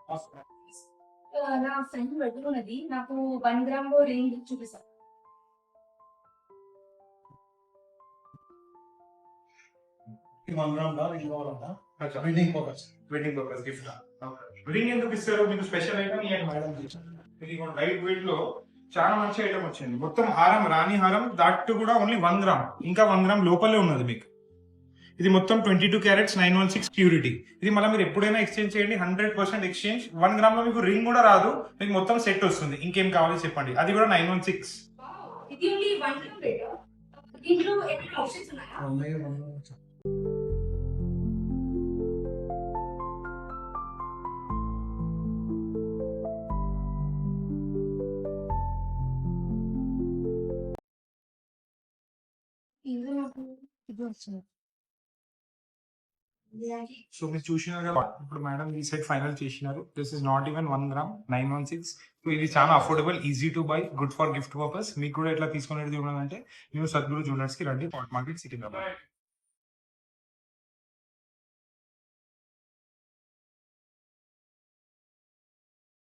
నా ఫ్రెండ్ పెట్టుకున్నది నాకు 1 గ్రామ్ రింగ్ చూపిస్తా. Wedding purpose gift. రింగ్ ఎందుకు ఇస్తారు మీకు? స్పెషల్ ఐటమ్ ఇవ్వండి మేడం. ఇది లైట్ వెయిట్ లో చాలా మంచి ఐటమ్ వచ్చింది. మొత్తం హారం, రాణి హారం, దాట్ కూడా ఓన్లీ 1 గ్రామ్, ఇంకా 1 గ్రామ్ లోపలే ఉన్నది మీకు. ఇది మొత్తం 22 క్యారెట్స్ 916 ప్యూరిటీ. ఇది మళ్ళీ మీరు ఎప్పుడైనా ఎక్స్చేంజ్ చేయండి, 100% ఎక్స్చేంజ్. 1 గ్రామ్ లో మీకు రింగ్ కూడా రాదు, మీకు మొత్తం సెట్ వస్తుంది. ఇంకేం కావాలి చెప్పండి, అది కూడా 916. ఇది ఓన్లీ 1 గ్రామ్ రేట్. దీంట్లో ఎన్ని ఆప్షన్స్ ఉన్నాయా? ఇందులో నాకు ఇది వచ్చింది. సో మీరు చూసినారు కదా, ఇప్పుడు మేడం ఈ సెట్ ఫైనల్ చేసినారు. This is not even 1 gram, 916. So ఇది చాలా affordable, easy to buy, good for gift purpose. మీకు కూడా ఎట్లా తీసుకునేది ఉన్నదంటే మీరు సద్గురు జ్యువెలర్స్ కి రండి, పాట్ మార్కెట్, సికింద్రాబాద్.